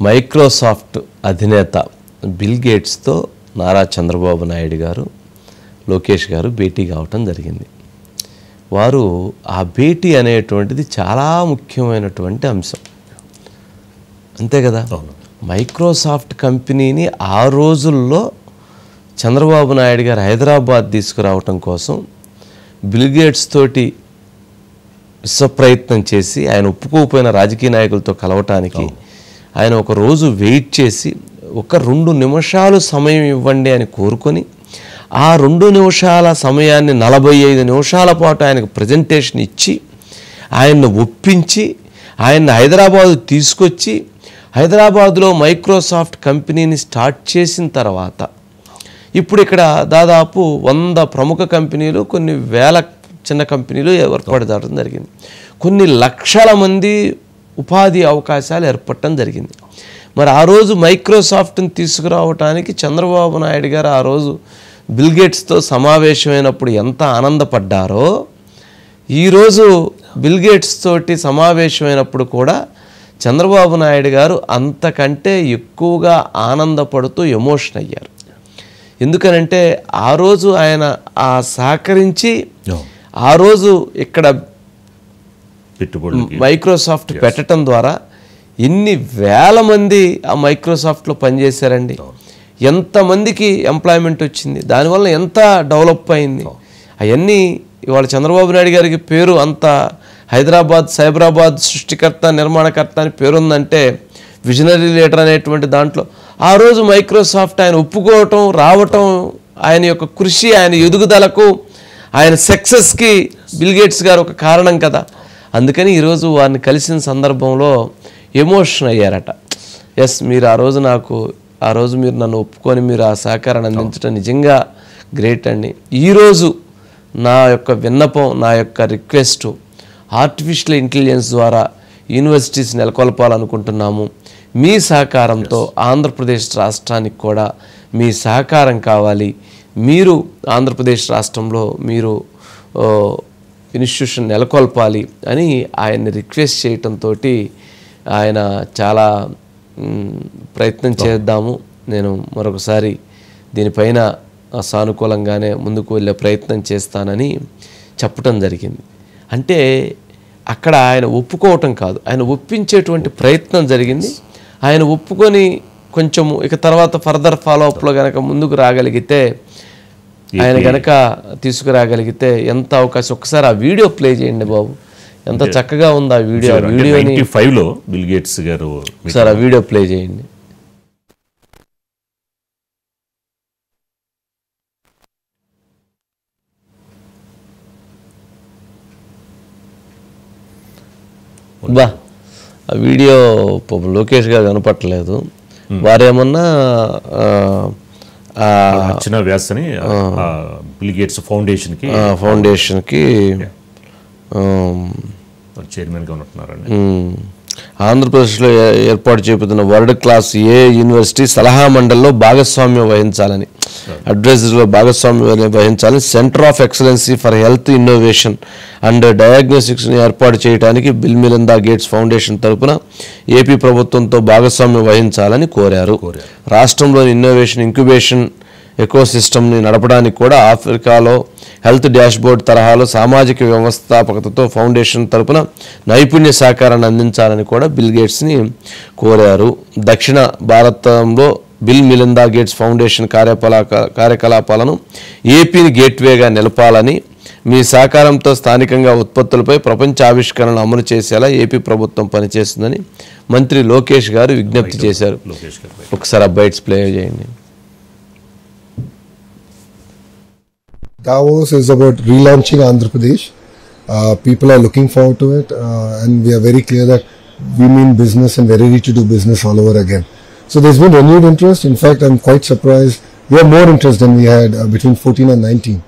Microsoft అధినేత bill గేట్స్తో Nara Chandrababu Naidu గారు, లోకేష్ గారు భేటీ కావటం జరిగింది. వారు ఆ భేటీ అనేటువంటిది చాలా ముఖ్యమైనటువంటి అంశం, అంతే కదా. మైక్రోసాఫ్ట్ కంపెనీని ఆ రోజుల్లో చంద్రబాబు నాయుడు గారు హైదరాబాద్ తీసుకురావటం కోసం బిల్ గేట్స్ తోటి విశ్వప్రయత్నం చేసి ఆయన ఒప్పుకోకపోయిన రాజకీయ నాయకులతో కలవటానికి ఆయన ఒక రోజు వెయిట్ చేసి ఒక 2 నిమిషాలు సమయం ఇవ్వండి అని కోరుకొని ఆ 2 నిమిషాల సమయాన్ని 45 నిమిషాల పాటు ఆయనకు ప్రజెంటేషన్ ఇచ్చి ఆయన్ని ఒప్పించి ఆయన్ని హైదరాబాదు తీసుకొచ్చి హైదరాబాదులో మైక్రోసాఫ్ట్ కంపెనీని స్టార్ట్ చేసిన తర్వాత ఇప్పుడు ఇక్కడ దాదాపు 100 ప్రముఖ కంపెనీలు, కొన్ని వేల చిన్న కంపెనీలు ఏర్పడడం జరిగింది. కొన్ని లక్షల మంది ఉపాధి అవకాశాలు ఏర్పడటం జరిగింది. మరి ఆ రోజు మైక్రోసాఫ్ట్ని తీసుకురావటానికి చంద్రబాబు నాయుడు గారు ఆ రోజు బిల్ గేట్స్తో సమావేశమైనప్పుడు ఎంత ఆనందపడ్డారో, ఈరోజు బిల్ గేట్స్ తోటి సమావేశమైనప్పుడు కూడా చంద్రబాబు నాయుడు గారు అంతకంటే ఎక్కువగా ఆనందపడుతూ ఎమోషన్ అయ్యారు. ఎందుకనంటే ఆ రోజు ఆయన సహకరించి ఆ రోజు ఇక్కడ మైక్రోసాఫ్ట్ పెట్టడం ద్వారా ఎన్ని వేల మంది ఆ మైక్రోసాఫ్ట్లో పనిచేశారండి, ఎంతమందికి ఎంప్లాయ్మెంట్ వచ్చింది, దానివల్ల ఎంత డెవలప్ అయింది. అవన్నీ ఇవాళ చంద్రబాబు నాయుడు గారికి పేరు అంత హైదరాబాద్ సైబరాబాద్ సృష్టికర్త నిర్మాణకర్త అని పేరుందంటే విజనరీ లీడర్ అనేటువంటి దాంట్లో ఆ రోజు మైక్రోసాఫ్ట్ ఆయన ఒప్పుకోవటం రావటం, ఆయన యొక్క కృషి, ఆయన ఎదుగుదలకు, ఆయన సక్సెస్కి బిల్ గేట్స్ గారు ఒక కారణం కదా. అందుకని ఈరోజు వారిని కలిసిన సందర్భంలో ఎమోషన్ అయ్యారట. ఎస్, మీరు ఆ రోజు మీరు నన్ను ఒప్పుకొని మీరు ఆ సహకారాన్ని అందించడం నిజంగా గ్రేట్ అండి. ఈరోజు నా యొక్క విన్నపం, నా యొక్క రిక్వెస్ట్, ఆర్టిఫిషియల్ ఇంటెలిజెన్స్ ద్వారా యూనివర్సిటీస్ నెలకొల్పాలనుకుంటున్నాము. మీ సహకారంతో ఆంధ్రప్రదేశ్ రాష్ట్రానికి కూడా మీ సహకారం కావాలి. మీరు ఆంధ్రప్రదేశ్ రాష్ట్రంలో మీరు ఇన్స్టిట్యూషన్ నెలకొల్పాలి అని ఆయన్ని రిక్వెస్ట్ చేయటంతో ఆయన చాలా ప్రయత్నం చేద్దాము, నేను మరొకసారి దీనిపైన సానుకూలంగానే ముందుకు వెళ్ళే ప్రయత్నం చేస్తానని చెప్పటం జరిగింది. అంటే అక్కడ ఆయన ఒప్పుకోవటం కాదు, ఆయన ఒప్పించేటువంటి ప్రయత్నం జరిగింది. ఆయన ఒప్పుకొని కొంచెము ఇక తర్వాత ఫర్దర్ ఫాలోఅప్లో కనుక ముందుకు రాగలిగితే, ఆయన కనుక తీసుకురాగలిగితే ఎంత అవకాశం. ఒకసారి ఆ వీడియో ప్లే చేయండి బాబు, ఎంత చక్కగా ఉంది ఆ వీడియో. వీడియోని 95లో బిల్ గేట్స్ గారు ఒకసారి ఆ వీడియో ప్లే చేయండి. బా, ఆ వీడియో లోకేష్ గారు కనపట్టలేదు, వారేమన్నా అర్చనా వ్యాస్ అని బిల్ గేట్స్ ఫౌండేషన్కి చైర్మన్గా ఉంటున్నారండి. ఆంధ్రప్రదేశ్లో ఏర్పాటు చేపడుతున్న వరల్డ్ క్లాస్ యూనివర్సిటీ సలహా మండలిలో భాగస్వామ్యం వహించాలని, అడ్వైజరీలో భాగస్వామ్యం వహించాలని center of excellency for health innovation and డయాగ్నోస్టిక్స్ని ఏర్పాటు చేయడానికి బిల్ మిలిందా గేట్స్ ఫౌండేషన్ తరపున ఏపీ ప్రభుత్వంతో భాగస్వామ్యం వహించాలని కోరారు. రాష్ట్రంలోని ఇన్నోవేషన్ ఇంక్యుబేషన్ ఎకోసిస్టమ్ని నడపడానికి కూడా ఆఫ్రికాలో హెల్త్ డాష్బోర్డ్ తరహాలో సామాజిక వ్యవస్థాపకతతో ఫౌండేషన్ తరపున నైపుణ్య సహకారాన్ని అందించాలని కూడా బిల్ గేట్స్ని కోరారు. దక్షిణ భారతంలో బిల్ మిలిందా గేట్స్ ఫౌండేషన్ కార్యకలాపాలను ఏపీని గేట్వేగా నిలపాలని, మీ సహకారంతో స్థానికంగా ఉత్పత్తులపై ప్రపంచ ఆవిష్కరణలు అమలు చేసేలా ఏపీ ప్రభుత్వం పనిచేస్తుందని మంత్రి లోకేష్ గారు విజ్ఞప్తి చేశారు. ఒకసారి ఆ బైట్స్ ప్లే చేయండి. Davos is about relaunching Andhra Pradesh. People are looking forward to it, and we are very clear that we mean business and we're ready to do business all over again. So there's been renewed interest. In fact, I'm quite surprised. We have more interest than we had between 14 and 19.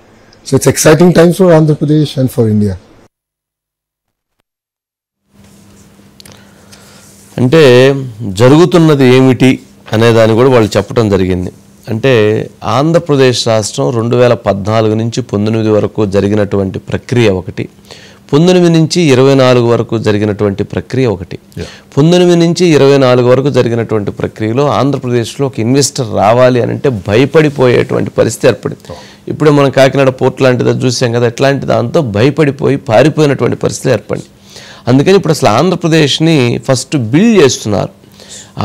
So it's exciting times for Andhra Pradesh and for India. అంటే జరుగుతున్నది ఏమిటి అనేదాన్ని కూడా వాళ్ళు చెప్పడం జరిగింది. అంటే ఆంధ్రప్రదేశ్ రాష్ట్రం 2014 నుంచి 19 వరకు జరిగినటువంటి ప్రక్రియ ఒకటి, 19 నుంచి 24 వరకు జరిగినటువంటి ప్రక్రియ ఒకటి. 19 నుంచి 24 వరకు జరిగినటువంటి ప్రక్రియలో ఆంధ్రప్రదేశ్లో ఒక ఇన్వెస్టర్ రావాలి అని అంటే భయపడిపోయేటువంటి పరిస్థితి ఏర్పడింది. ఇప్పుడే మనం కాకినాడ పోర్ట్ లాంటిది చూసాం కదా, ఎట్లాంటి దాంతో భయపడిపోయి పారిపోయినటువంటి పరిస్థితి ఏర్పడింది. అందుకని ఇప్పుడు అసలు ఆంధ్రప్రదేశ్ని ఫస్ట్ బిల్డ్ చేస్తున్నారు.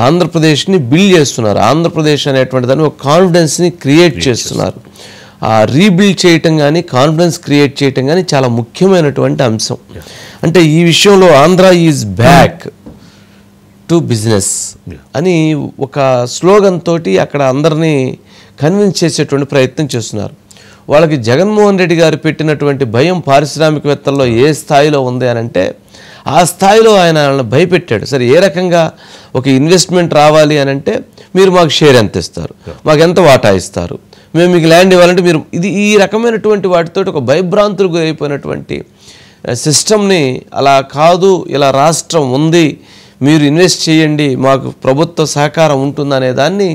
ఆంధ్రప్రదేశ్ అనేటువంటి దాన్ని ఒక కాన్ఫిడెన్స్ని క్రియేట్ చేస్తున్నారు. ఆ రీబిల్డ్ చేయటం కానీ కాన్ఫిడెన్స్ క్రియేట్ చేయటం కానీ చాలా ముఖ్యమైనటువంటి అంశం. అంటే ఈ విషయంలో Andhra is back to business అని ఒక స్లోగన్ తోటి అక్కడ అందరినీ కన్విన్స్ చేసేటువంటి ప్రయత్నం చేస్తున్నారు. వాళ్ళకి జగన్మోహన్ రెడ్డి గారు పెట్టినటువంటి భయం పారిశ్రామికవేత్తల్లో ఏ స్థాయిలో ఉంది అని అంటే ఆ స్థాయిలో ఆయన భయపెట్టాడు. సరే, ఏ రకంగా ఒక ఇన్వెస్ట్మెంట్ రావాలి అని అంటే మీరు మాకు షేర్ ఎంత ఇస్తారు, మాకు ఎంత వాటా ఇస్తారు, మేము మీకు ల్యాండ్ ఇవ్వాలంటే మీరు ఈ రకమైనటువంటి వాటితో ఒక భయభ్రాంతులకు గురైపోయినటువంటి సిస్టమ్ని అలా కాదు, ఇలా రాష్ట్రం ఉంది, మీరు ఇన్వెస్ట్ చేయండి, మాకు ప్రభుత్వ సహకారం ఉంటుందనే దాన్ని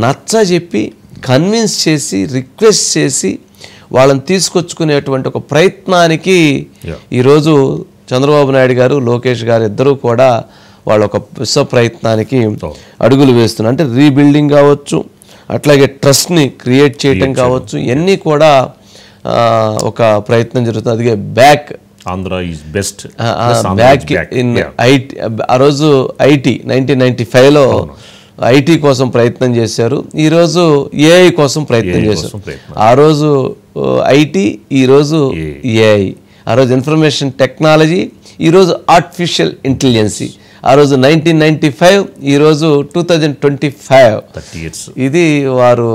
నచ్చజెప్పి కన్విన్స్ చేసి రిక్వెస్ట్ చేసి వాళ్ళని తీసుకొచ్చుకునేటువంటి ఒక ప్రయత్నానికి ఈరోజు చంద్రబాబు నాయుడు గారు, లోకేష్ గారు ఇద్దరూ కూడా వాళ్ళ ఒక విశ్వ ప్రయత్నానికి అడుగులు వేస్తున్నారు. అంటే రీబిల్డింగ్ కావచ్చు, అట్లాగే ట్రస్ట్ని క్రియేట్ చేయటం కావచ్చు, ఇవన్నీ కూడా ఒక ప్రయత్నం జరుగుతుంది. అదిగే back Andhra is best back in IT. ఆ రోజు ఐటీ 1995లో ఐటీ కోసం ప్రయత్నం చేశారు, ఈరోజు ఏఐ కోసం ప్రయత్నం చేశారు. ఆ రోజు ఐటీ, ఈరోజు ఏఐ. ఆ రోజు ఇన్ఫర్మేషన్ టెక్నాలజీ, ఈరోజు ఆర్టిఫిషియల్ ఇంటెలిజెన్సీ. ఆ రోజు 1995, ఈరోజు 2025. ఇది వారు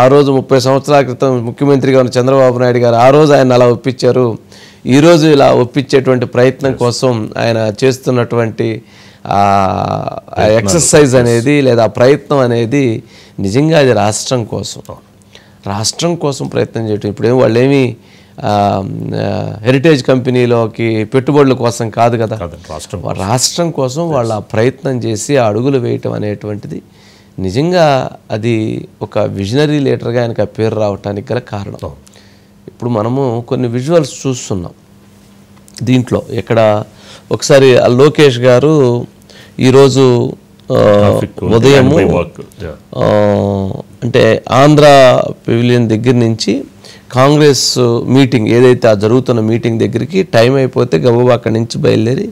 ఆ రోజు 30 సంవత్సరాల క్రితం ముఖ్యమంత్రిగా ఉన్న చంద్రబాబు నాయుడు గారు ఆ రోజు ఆయన అలా ఒప్పించారు. ఈరోజు ఇలా ఒప్పించేటువంటి ప్రయత్నం కోసం ఆయన చేస్తున్నటువంటి ఎక్సర్సైజ్ అనేది లేదా ప్రయత్నం అనేది నిజంగా అది రాష్ట్రం కోసం ప్రయత్నం చేయటం. ఇప్పుడేమో వాళ్ళేమి హెరిటేజ్ కంపెనీలోకి పెట్టుబడుల కోసం కాదు కదా, రాష్ట్రం కోసం వాళ్ళ ప్రయత్నం చేసి ఆ అడుగులు వేయటం అనేటువంటిది నిజంగా అది ఒక విజనరీ లీడర్గా ఆయనకు ఆ పేరు రావటానికి గల కారణం. ఇప్పుడు మనము కొన్ని విజువల్స్ చూస్తున్నాం దీంట్లో. ఇక్కడ ఒకసారి లోకేష్ గారు ఈరోజు ఉదయము అంటే ఆంధ్ర పెవిలియన్ దగ్గర నుంచి కాంగ్రెస్ మీటింగ్ ఏదైతే ఆ జరుగుతున్న మీటింగ్ దగ్గరికి టైం అయిపోతే గబగబా అక్కడి నుంచి బయలుదేరి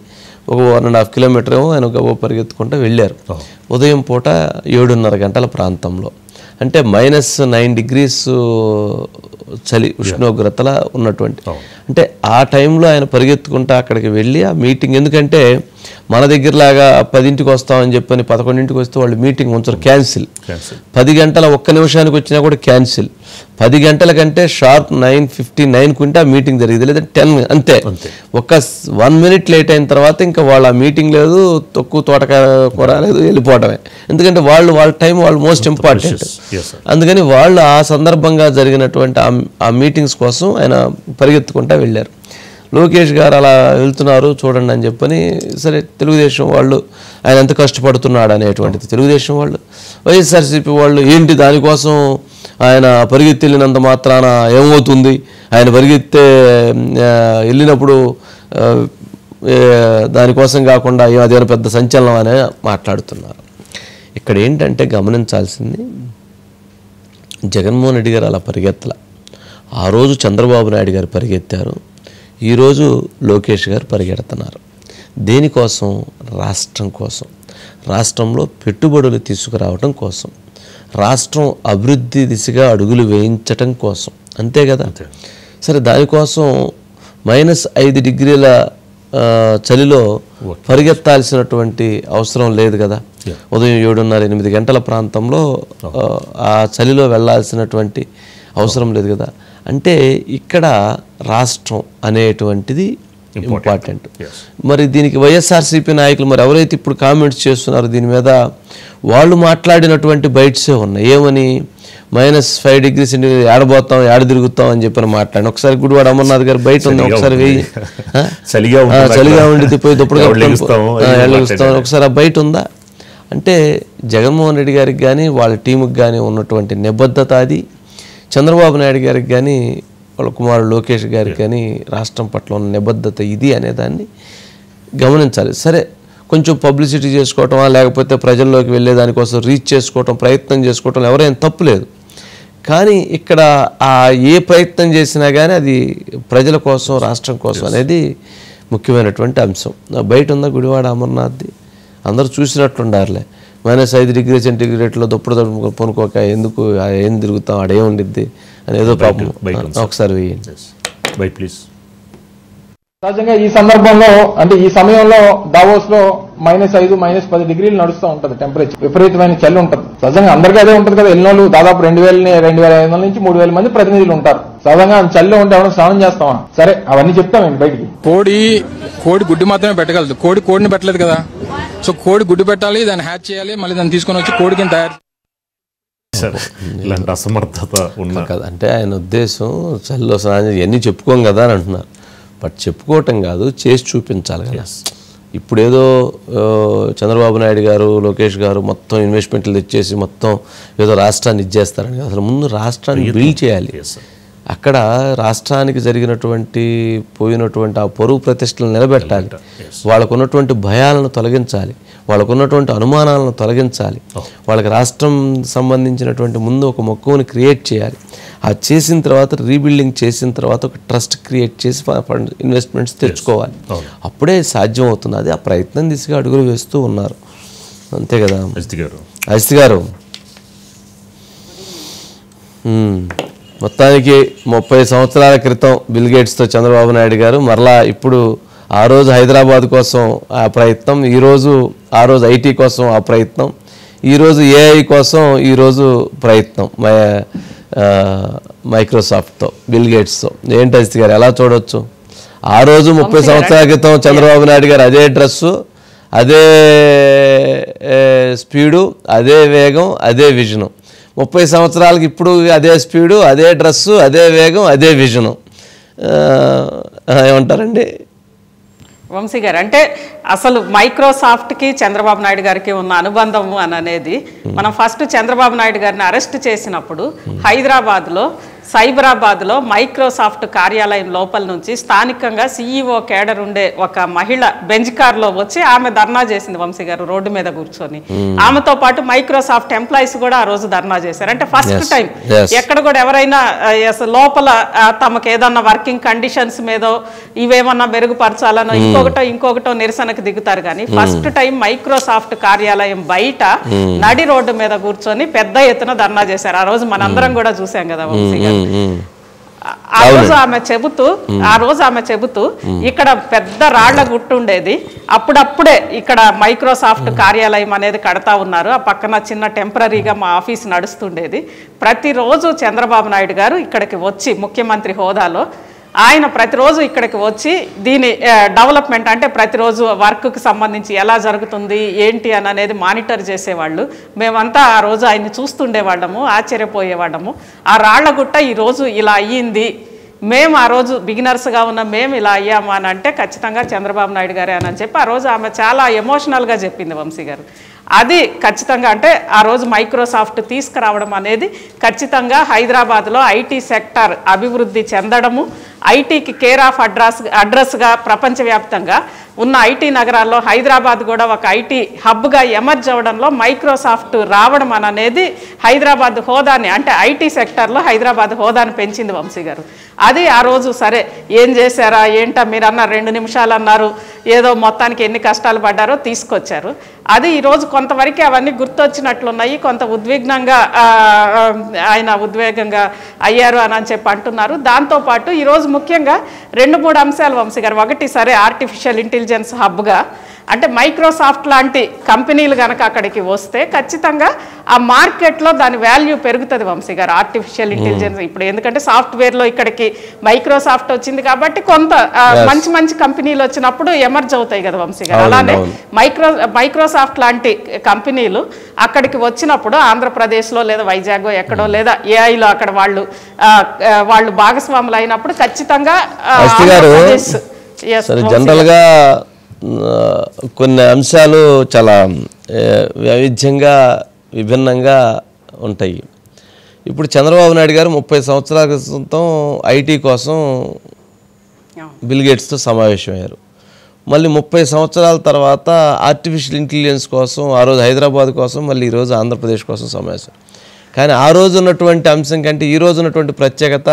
ఒక 1.5 కిలోమీటర్ ఏమో ఆయన గబగబా పరిగెత్తుకుంటూ వెళ్ళారు. ఉదయం పూట 7:30 గంటల ప్రాంతంలో, అంటే -9 degrees చలి ఉష్ణోగ్రతల ఉన్నటువంటి, అంటే ఆ టైంలో ఆయన పరిగెత్తుకుంటా అక్కడికి వెళ్ళి ఆ మీటింగ్, ఎందుకంటే మన దగ్గరలాగా 10ంటికి వస్తామని చెప్పని 11ంటికి వస్తే వాళ్ళు మీటింగ్ ఉంచరు, క్యాన్సిల్. 10 గంటల 1 నిమిషానికి వచ్చినా కూడా క్యాన్సిల్. 10 గంటల కంటే షార్ప్ 9:59 కుంటే ఆ మీటింగ్ జరిగింది, లేదా 10 అంతే. ఒక 1 minute లేట్ అయిన తర్వాత ఇంకా వాళ్ళ మీటింగ్ లేదు, తక్కువ తోటకాయ కూర లేదు, వెళ్ళిపోవడమే. ఎందుకంటే వాళ్ళ టైం వాళ్ళు మోస్ట్ ఇంపార్టెంట్. అందుకని వాళ్ళు ఆ సందర్భంగా జరిగినటువంటి ఆ మీటింగ్స్ కోసం ఆయన పరిగెత్తుకుంటా వెళ్ళారు. లోకేష్ గారు అలా వెళ్తున్నారు చూడండి అని చెప్పని, సరే తెలుగుదేశం వాళ్ళు ఆయన ఎంత కష్టపడుతున్నాడు అనేటువంటిది తెలుగుదేశం వాళ్ళు, వైఎస్ఆర్సీపీ వాళ్ళు ఏంటి దానికోసం ఆయన పరిగెత్తి వెళ్ళినంత మాత్రాన ఏమవుతుంది, ఆయన పరిగెత్తే వెళ్ళినప్పుడు దానికోసం కాకుండా అదేమైనా పెద్ద సంచలనం అనే మాట్లాడుతున్నారు. ఇక్కడ ఏంటంటే గమనించాల్సింది, జగన్మోహన్ రెడ్డి గారు అలా పరిగెత్తల. ఆ రోజు చంద్రబాబు నాయుడు గారు పరిగెత్తారు, ఈరోజు లోకేష్ గారు పరిగెడుతున్నారు. దేనికోసం? రాష్ట్రం కోసం, రాష్ట్రంలో పెట్టుబడులు తీసుకురావటం కోసం, రాష్ట్రం అభివృద్ధి దిశగా అడుగులు వేయించటం కోసం, అంతే కదా. సరే, దానికోసం -5 degrees చలిలో పరిగెత్తాల్సినటువంటి అవసరం లేదు కదా. ఉదయం 7:30-8 గంటల ప్రాంతంలో ఆ చలిలో వెళ్ళాల్సినటువంటి అవసరం లేదు కదా. అంటే ఇక్కడ రాష్ట్రం అనేటువంటిది ఇంపార్టెంట్. మరి దీనికి వైఎస్ఆర్సీపీ నాయకులు మరి ఎవరైతే ఇప్పుడు కామెంట్స్ చేస్తున్నారో దీని మీద వాళ్ళు మాట్లాడినటువంటి బైట్సే ఉన్నాయి. ఏమని? -5 degrees ఏడబోతాం, ఏడ తిరుగుతాం అని చెప్పని మాట్లాడి. ఒకసారి గుడివాడ అమర్నాథ్ గారు బయట ఉంది, ఒకసారి వెయ్యి చలిగా ఉండి పోయి దుప్పుడు ఒకసారి ఆ బయట ఉందా అంటే జగన్మోహన్ రెడ్డి గారికి కానీ వాళ్ళ టీముకి కానీ ఉన్నటువంటి నిబద్ధత అది, చంద్రబాబు నాయుడు గారికి కానీ వాళ్ళ కుమారుడు లోకేష్ గారికి కానీ రాష్ట్రం పట్ల ఉన్న నిబద్ధత ఇది అనేదాన్ని గమనించాలి. సరే, కొంచెం పబ్లిసిటీ చేసుకోవటమా లేకపోతే ప్రజల్లోకి వెళ్ళే దానికోసం రీచ్ చేసుకోవటం, ప్రయత్నం చేసుకోవటం ఎవరైనా తప్పు లేదు. కానీ ఇక్కడ ఏ ప్రయత్నం చేసినా కానీ అది ప్రజల కోసం, రాష్ట్రం కోసం అనేది ముఖ్యమైనటువంటి అంశం. బయట ఉన్న గుడివాడ అమర్నాథ్ది అందరూ చూసినట్లుండారులే. -5 డిగ్రీ సెంటీగ్రేడ్లో దుప్పుడు పొనుకోక ఎందుకు ఏం తిరుగుతాం, ఆడేం ఉండిద్ది అని ఏదో పాపం ఒకసారి వేయండి ప్లీజ్. సహజంగా ఈ సందర్భంలో అంటే ఈ సమయంలో దావోస్ లో -5, -10 డిగ్రీలు నడుస్తూ ఉంటది టెంపరేచర్, విపరీతమైన చలి ఉంటుంది. సహజంగా అందరికీ అదే ఉంటుంది కదా. ఎన్నోళ్ళు దాదాపు 2,500 నుంచి 3,000 మంది ప్రతినిధులు ఉంటారు. సహజంగా చలిలో ఉంటే ఎవరైనా స్నానం చేస్తామా? సరే, అవన్నీ చెప్తాం మేము బయటికి. కోడి గుడ్డు మాత్రమే పెట్టగలదు, కోడిని పెట్టలేదు కదా. సో కోడి గుడ్డు పెట్టాలి, దాన్ని హ్యాచ్ చేయాలి, మళ్ళీ దాన్ని తీసుకొని వచ్చి కోడికి తయారు. ఇలాంటి అసమర్థత ఉన్న కదా అంటే ఆయన ఉద్దేశం చలిలో స్నానం ఇవన్నీ చెప్పుకోం కదా అని అంటున్నారు. బట్ చెప్పుకోవటం కాదు, చేసి చూపించాలి కదా. ఇప్పుడు ఏదో చంద్రబాబు నాయుడు గారు, లోకేష్ గారు మొత్తం ఇన్వెస్ట్మెంట్లు తెచ్చేసి మొత్తం ఏదో రాష్ట్రాన్ని ఇచ్చేస్తారని. అసలు ముందు రాష్ట్రాన్ని బిల్డ్ చేయాలి. అక్కడ రాష్ట్రానికి జరిగినటువంటి పోయినటువంటి ఆ పరువు ప్రతిష్టలు నిలబెట్టాలి. వాళ్ళకు ఉన్నటువంటి భయాలను తొలగించాలి, వాళ్ళకు ఉన్నటువంటి అనుమానాలను తొలగించాలి. వాళ్ళకి రాష్ట్రం సంబంధించినటువంటి ముందు ఒక మక్కువని క్రియేట్ చేయాలి. అది చేసిన తర్వాత రీబిల్డింగ్ చేసిన తర్వాత ఒక ట్రస్ట్ క్రియేట్ చేసి ఇన్వెస్ట్మెంట్స్ తెచ్చుకోవాలి. అప్పుడే సాధ్యం అవుతుంది. అది ఆ ప్రయత్నం దిశగా అడుగులు వేస్తూ ఉన్నారు. అంతే కదా అజిత్ గారు. మొత్తానికి 30 సంవత్సరాల క్రితం బిల్ గేట్స్తో చంద్రబాబు నాయుడు గారు మరలా ఇప్పుడు ఆ రోజు హైదరాబాద్ కోసం ఆ ప్రయత్నం, ఆ రోజు ఐటీ కోసం ఆ ప్రయత్నం, ఈరోజు ఏఐ కోసం ఈరోజు ప్రయత్నం మైక్రోసాఫ్ట్తో, బిల్ గేట్స్తో. ఏంటి అజిత్ గారు ఎలా చూడవచ్చు? ఆ రోజు 30 సంవత్సరాల క్రితం చంద్రబాబు నాయుడు గారు అదే డ్రెస్సు, అదే స్పీడు, అదే వేగం, అదే విజను. 30 సంవత్సరాలకి ఇప్పుడు అదే స్పీడు, అదే డ్రెస్సు, అదే వేగం, అదే విజను. ఏమంటారండి వంశీ గారు? అంటే అసలు మైక్రోసాఫ్ట్కి చంద్రబాబు నాయుడు గారికి ఉన్న అనుబంధం అని అనేది మనం ఫస్ట్ చంద్రబాబు నాయుడు గారిని అరెస్ట్ చేసినప్పుడు హైదరాబాద్లో సైబరాబాద్లో మైక్రోసాఫ్ట్ కార్యాలయం లోపల నుంచి స్థానికంగా CEO కేడర్ ఉండే ఒక మహిళ బెంచ్ కార్లో వచ్చి ఆమె ధర్నా చేసింది వంశీ గారు, రోడ్డు మీద కూర్చొని. ఆమెతో పాటు మైక్రోసాఫ్ట్ ఎంప్లాయీస్ కూడా ఆ రోజు ధర్నా చేశారు. అంటే ఫస్ట్ టైం ఎక్కడ కూడా ఎవరైనా లోపల తమకు ఏదన్నా వర్కింగ్ కండిషన్స్ మీదో ఇవేమన్నా మెరుగుపరచాలనో ఇంకొకటో నిరసనకు దిగుతారు. కానీ ఫస్ట్ టైం మైక్రోసాఫ్ట్ కార్యాలయం బయట నడి రోడ్డు మీద కూర్చొని పెద్ద ఎత్తున ధర్నా చేశారు. ఆ రోజు మనందరం కూడా చూసాం కదా వంశీ గారు. ఆ రోజు ఆమె చెబుతూ ఇక్కడ పెద్ద రాళ్ల గుట్టు ఉండేది, అప్పుడప్పుడే ఇక్కడ మైక్రోసాఫ్ట్ కార్యాలయం అనేది కడతా ఉన్నారు, ఆ పక్కన చిన్న టెంపరీగా మా ఆఫీస్ నడుస్తుండేది. ప్రతిరోజు చంద్రబాబు నాయుడు గారు ఇక్కడికి వచ్చి ముఖ్యమంత్రి హోదాలో ఆయన ప్రతిరోజు ఇక్కడికి వచ్చి దీని డెవలప్మెంట్ అంటే ప్రతిరోజు వర్క్కి సంబంధించి ఎలా జరుగుతుంది ఏంటి అని అనేది మానిటర్ చేసేవాళ్ళు. మేమంతా ఆ రోజు ఆయన్ని చూస్తుండేవాళ్ళము, ఆశ్చర్యపోయేవాళ్ళము. ఆ రాళ్లగుట్ట ఈరోజు ఇలా అయ్యింది, మేము ఆ రోజు బిగినర్స్గా ఉన్న మేము ఇలా అయ్యాము అని అంటే ఖచ్చితంగా చంద్రబాబు నాయుడు గారే అని చెప్పి ఆ రోజు ఆమె చాలా ఎమోషనల్గా చెప్పింది వంశీ గారు. అది ఖచ్చితంగా అంటే ఆ రోజు మైక్రోసాఫ్ట్ తీసుకురావడం అనేది ఖచ్చితంగా హైదరాబాద్లో ఐటీ సెక్టర్ అభివృద్ధి చెందడము, ఐటీకి కేర్ ఆఫ్ అడ్రస్గా ప్రపంచవ్యాప్తంగా ఉన్న ఐటీ నగరాల్లో హైదరాబాద్ కూడా ఒక ఐటీ హబ్గా ఎమర్జ్ అవ్వడంలో మైక్రోసాఫ్ట్ రావడం అనేది హైదరాబాద్ హోదాని అంటే ఐటీ సెక్టర్లో హైదరాబాద్ హోదాని పెంచింది వంశీ గారు. అది ఆ రోజు సరే ఏం చేశారా ఏంటా మీరు అన్నారు, 2 నిమిషాలు అన్నారు, ఏదో మొత్తానికి ఎన్ని కష్టాలు పడ్డారో తీసుకొచ్చారు. అది ఈరోజు కొంతవరకు అవన్నీ గుర్తొచ్చినట్లున్నాయి, కొంత ఉద్వేగంగా అయ్యారు అని చెప్పి అంటున్నారు. దాంతోపాటు ఈరోజు ముఖ్యంగా 2-3 అంశాలు వంశీ గారు. ఒకటి సరే ఆర్టిఫిషియల్ ఇంటెలిజెన్స్ హబ్గా అంటే మైక్రోసాఫ్ట్ లాంటి కంపెనీలు కనుక అక్కడికి వస్తే ఖచ్చితంగా ఆ మార్కెట్లో దాని వాల్యూ పెరుగుతుంది వంశీ గారు. ఆర్టిఫిషియల్ ఇంటెలిజెన్స్ ఇప్పుడు ఎందుకంటే సాఫ్ట్వేర్లో ఇక్కడికి మైక్రోసాఫ్ట్ వచ్చింది కాబట్టి కొంత మంచి కంపెనీలు వచ్చినప్పుడు ఎమర్జ్ అవుతాయి కదా వంశీ గారు. అలానే మైక్రోసాఫ్ట్ లాంటి కంపెనీలు అక్కడికి వచ్చినప్పుడు ఆంధ్రప్రదేశ్లో లేదా వైజాగ్ ఎక్కడో లేదా ఏఐలో అక్కడ వాళ్ళు భాగస్వాములు అయినప్పుడు ఖచ్చితంగా జనరల్గా కొన్ని అంశాలు చాలా వైవిధ్యంగా విభిన్నంగా ఉంటాయి. ఇప్పుడు చంద్రబాబు నాయుడు గారు 30 సంవత్సరాల క్రితం ఐటీ కోసం బిల్ గేట్స్తో సమావేశమయ్యారు. మళ్ళీ 30 సంవత్సరాల తర్వాత ఆర్టిఫిషియల్ ఇంటెలిజెన్స్ కోసం ఆ రోజు హైదరాబాద్ కోసం, మళ్ళీ ఈరోజు ఆంధ్రప్రదేశ్ కోసం సమావేశం. కానీ ఆ రోజు ఉన్నటువంటి అంశం కంటే ఈ రోజు ఉన్నటువంటి ప్రత్యేకత,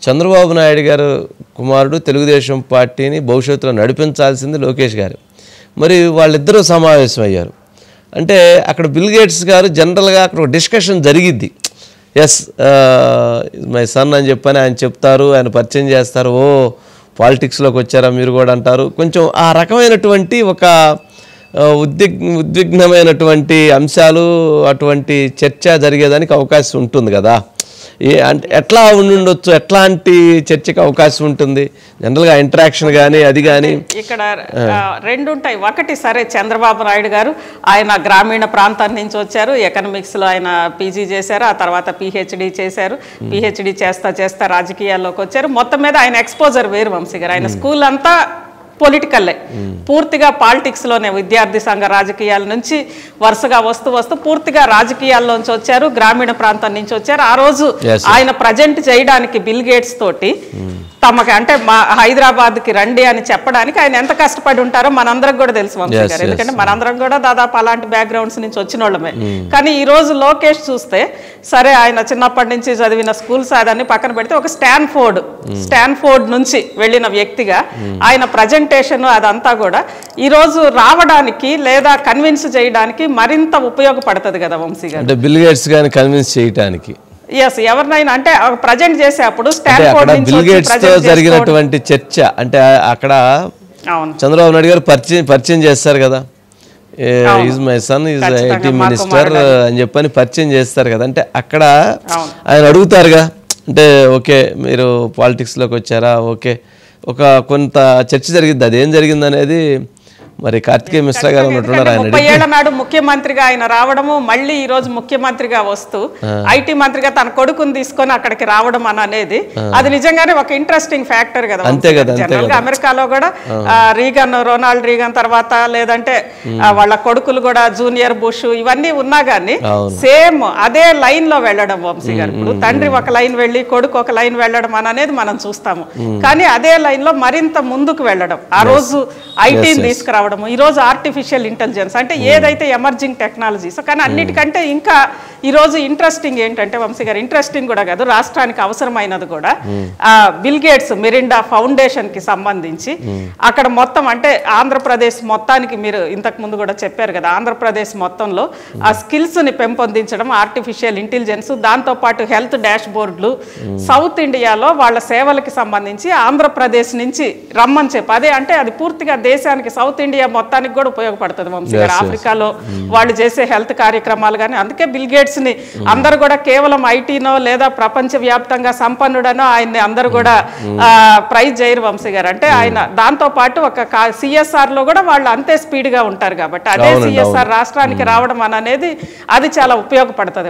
చంద్రబాబు నాయుడు గారు కుమారుడు తెలుగుదేశం పార్టీని భవిష్యత్తులో నడిపించాల్సింది లోకేష్ గారు. మరి వాళ్ళిద్దరూ సమావేశం అయ్యారు. అంటే అక్కడ బిల్ గేట్స్ గారు జనరల్గా అక్కడ ఒక డిస్కషన్ జరిగిద్ది. ఎస్ మై సన్ అని చెప్పని ఆయన చెప్తారు, ఆయన పరిచయం చేస్తారు. ఓ పాలిటిక్స్లోకి వచ్చారా మీరు కూడా అంటారు. కొంచెం ఆ రకమైనటువంటి ఒక ఉద్విగ్నమైనటువంటి అంశాలు, అటువంటి చర్చ జరిగేదానికి అవకాశం ఉంటుంది కదా. అంటే ఎట్లా ఉండొచ్చు, ఎట్లాంటి చర్చకి అవకాశం ఉంటుంది జనరల్గా ఇంటరాక్షన్ కానీ అది కానీ? ఇక్కడ రెండు ఉంటాయి. ఒకటి, సరే చంద్రబాబు నాయుడు గారు ఆయన గ్రామీణ ప్రాంతం నుంచి వచ్చారు, ఎకనామిక్స్లో ఆయన పీజీ చేశారు, ఆ తర్వాత పిహెచ్డి చేశారు. పిహెచ్డి చేస్తా రాజకీయాల్లోకి వచ్చారు. మొత్తం మీద ఆయన ఎక్స్పోజర్ వేరు వంశీ గారు. ఆయన స్కూల్ అంతా పొలిటికల్లే, పూర్తిగా పాలిటిక్స్లోనే, విద్యార్థి సంఘ రాజకీయాల నుంచి వరుసగా వస్తూ పూర్తిగా రాజకీయాల్లోంచి వచ్చారు, గ్రామీణ ప్రాంతం నుంచి వచ్చారు. ఆ రోజు ఆయన ప్రజెంట్ చేయడానికి బిల్ గేట్స్ తోటి తమకి అంటే మా హైదరాబాద్కి రండి అని చెప్పడానికి ఆయన ఎంత కష్టపడి ఉంటారో మనందరికి కూడా తెలుసు వంశీ గారు. ఎందుకంటే మనందరం కూడా దాదాపు అలాంటి బ్యాక్గ్రౌండ్స్ నుంచి వచ్చిన వాళ్ళమే. కానీ ఈ రోజు లోకేష్ చూస్తే, సరే ఆయన చిన్నప్పటి నుంచి చదివిన స్కూల్స్ అదన్నీ పక్కన పెడితే ఒక స్టాన్ఫోర్డ్ నుంచి వెళ్ళిన వ్యక్తిగా ఆయన ప్రజెంటేషన్ అదంతా కూడా ఈ రోజు రావడానికి లేదా కన్విన్స్ చేయడానికి మరింత ఉపయోగపడుతుంది కదా వంశీ గారు. అంటే బిల్ గేట్స్ గారిని కన్విన్స్ చేయడానికి ఎవరినైనా అంటే ప్రజెంట్ చేసేప్పుడు స్టాన్ఫోర్డ్ నుంచి బిల్ గేట్స్ తో జరిగినటువంటి చర్చ అంటే అక్కడ చంద్రబాబు నాయుడు గారు పరిచయం చేస్తారు కదా, is my son is IT minister అని చెప్పని పరిచయం చేస్తారు కదా. అంటే అక్కడ ఆయన అడుగుతారుగా, అంటే ఓకే మీరు పాలిటిక్స్లోకి వచ్చారా, ఓకే ఒక కొంత చర్చ జరిగింది. అదేం జరిగింది అనేది మరి కార్తికేయ మిశ్రా గారు ఉన్నట్టున్నారు. 30 ఏళ్ల నాడు ముఖ్యమంత్రిగా ఆయన రావడము, మళ్ళీ ఈ రోజు ముఖ్యమంత్రిగా వస్తూ ఐటీ మంత్రిగా తన కొడుకుని తీసుకొని అక్కడికి రావడం అనేది అది నిజంగానే ఒక ఇంట్రెస్టింగ్ ఫ్యాక్టర్ కదా. జనరల్ గా అమెరికాలో కూడా రొనాల్డ్ రీగన్ తర్వాత లేదంటే వాళ్ళ కొడుకులు కూడా జూనియర్ బుష్ ఇవన్నీ ఉన్నా గానీ సేమ్ అదే లైన్ లో వెళ్ళడం వంశీ గారు. ఇప్పుడు తండ్రి ఒక లైన్ వెళ్ళి కొడుకు ఒక లైన్ వెళ్ళడం అనేది మనం చూస్తాము. కానీ అదే లైన్ లో మరింత ముందుకు వెళ్ళడం, ఆ రోజు ఐటీని తీసుకురావడం, ఈ రోజు ఆర్టిఫిషియల్ ఇంటెలిజెన్స్ అంటే ఏదైతే ఎమర్జింగ్ టెక్నాలజీస్. కానీ అన్నిటికంటే ఇంకా ఈ రోజు ఇంట్రెస్టింగ్ ఏంటంటే వంశీ గారు, ఇంట్రెస్టింగ్ కూడా కాదు, రాష్ట్రానికి అవసరమైనది కూడా బిల్ గేట్స్ మిరిండా ఫౌండేషన్ కి సంబంధించి అక్కడ మొత్తం అంటే ఆంధ్రప్రదేశ్ మొత్తానికి మీరు ఇంతకు ముందు కూడా చెప్పారు కదా, ఆంధ్రప్రదేశ్ మొత్తంలో ఆ స్కిల్స్ ని పెంపొందించడం, ఆర్టిఫిషియల్ ఇంటెలిజెన్స్, దాంతో పాటు హెల్త్ డాష్ బోర్డులు, సౌత్ ఇండియాలో వాళ్ళ సేవలకి సంబంధించి ఆంధ్రప్రదేశ్ నుంచి రమ్మని చెప్పి, అదే అంటే అది పూర్తిగా దేశానికి సౌత్ ఇండియా మొత్తానికి కూడా ఉపయోగపడుతుంది వంశీ గారు. ఆఫ్రికాలో వాళ్ళు చేసే హెల్త్ కార్యక్రమాలు కానీ, అందుకే బిల్ గేట్స్ ని అందరు కూడా కేవలం ఐటీనో లేదా ప్రపంచ వ్యాప్తంగా సంపన్నుడనో ఆయన్ని అందరు కూడా ప్రైజ్ చేయరు వంశీ గారు. అంటే ఆయన దాంతో పాటు ఒక సిఎస్ఆర్ లో కూడా వాళ్ళు అంతే స్పీడ్ గా ఉంటారు కాబట్టి అదే సిఎస్ఆర్ రాష్ట్రానికి రావడం అనేది అది చాలా ఉపయోగపడుతుంది.